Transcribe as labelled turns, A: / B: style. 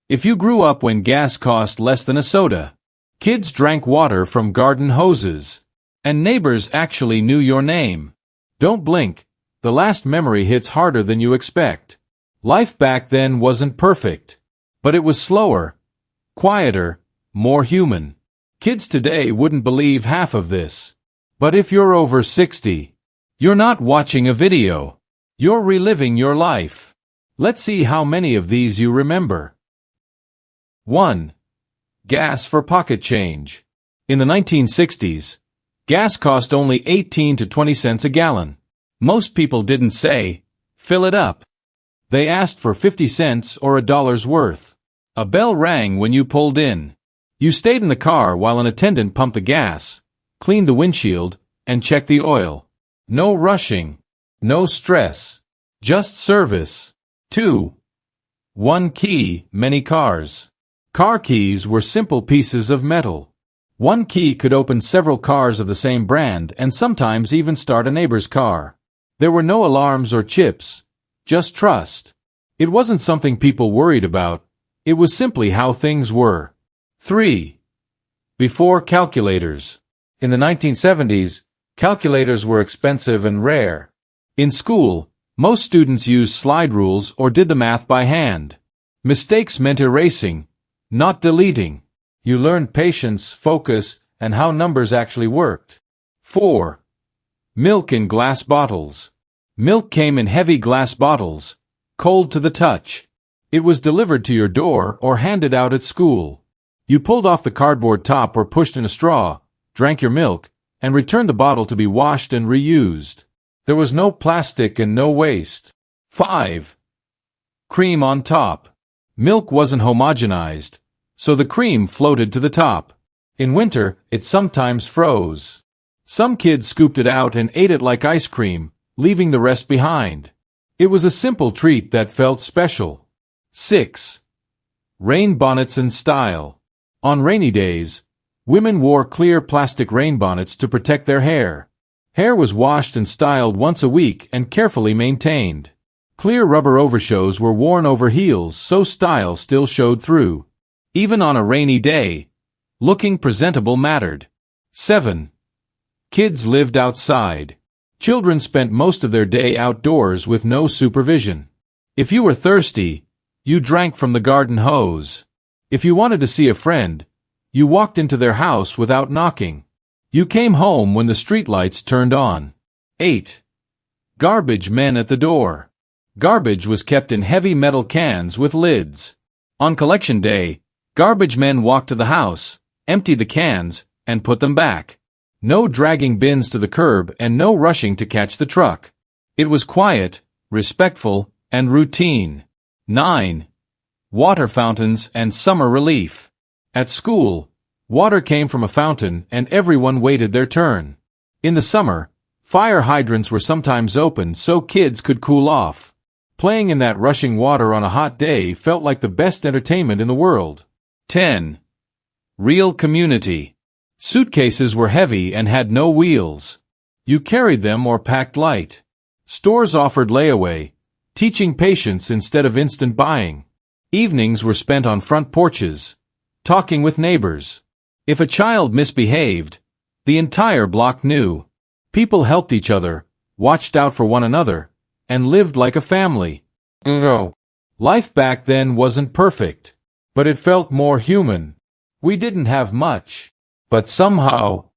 A: If you grew up when gas cost less than a soda, kids drank water from garden hoses, and neighbors actually knew your name. Don't blink, the last memory hits harder than you expect. Life back then wasn't perfect, but it was slower, quieter, more human. Kids today wouldn't believe half of this. But if you're over 60, you're not watching a video. You're reliving your life. Let's see how many of these you remember. 1. Gas for pocket change. In the 1960s, gas cost only 18 to 20 cents a gallon. Most people didn't say, "Fill it up." They asked for 50 cents or $1's worth. A bell rang when you pulled in. You stayed in the car while an attendant pumped the gas, cleaned the windshield, and checked the oil. No rushing. No stress. Just service. 2. One key, many cars. Car keys were simple pieces of metal. One key could open several cars of the same brand and sometimes even start a neighbor's car. There were no alarms or chips, just trust. It wasn't something people worried about, it was simply how things were. 3. Before calculators. In the 1970s, calculators were expensive and rare. In school, most students used slide rules or did the math by hand. Mistakes meant erasing, not deleting. You learned patience, focus, and how numbers actually worked. 4. Milk in glass bottles. Milk came in heavy glass bottles, cold to the touch. It was delivered to your door or handed out at school. You pulled off the cardboard top or pushed in a straw, drank your milk, and returned the bottle to be washed and reused. There was no plastic and no waste. 5. Cream on top. Milk wasn't homogenized, so the cream floated to the top. In winter, it sometimes froze. Some kids scooped it out and ate it like ice cream, leaving the rest behind. It was a simple treat that felt special. 6. Rain bonnets and style. On rainy days, women wore clear plastic rain bonnets to protect their hair. Hair was washed and styled once a week and carefully maintained. Clear rubber overshoes were worn over heels so style still showed through. Even on a rainy day, looking presentable mattered. 7. Kids lived outside. Children spent most of their day outdoors with no supervision. If you were thirsty, you drank from the garden hose. If you wanted to see a friend, you walked into their house without knocking. You came home when the streetlights turned on. 8. Garbage men at the door. Garbage was kept in heavy metal cans with lids. On collection day, garbage men walked to the house, emptied the cans, and put them back. No dragging bins to the curb and no rushing to catch the truck. It was quiet, respectful, and routine. 9. Water fountains and summer relief. At school, water came from a fountain and everyone waited their turn. In the summer, fire hydrants were sometimes opened so kids could cool off. Playing in that rushing water on a hot day felt like the best entertainment in the world. 10. Real community. Suitcases were heavy and had no wheels. You carried them or packed light. Stores offered layaway, teaching patience instead of instant buying. Evenings were spent on front porches, talking with neighbors. If a child misbehaved, the entire block knew. People helped each other, watched out for one another, and lived like a family. Life back then wasn't perfect, but it felt more human. We didn't have much, but somehow,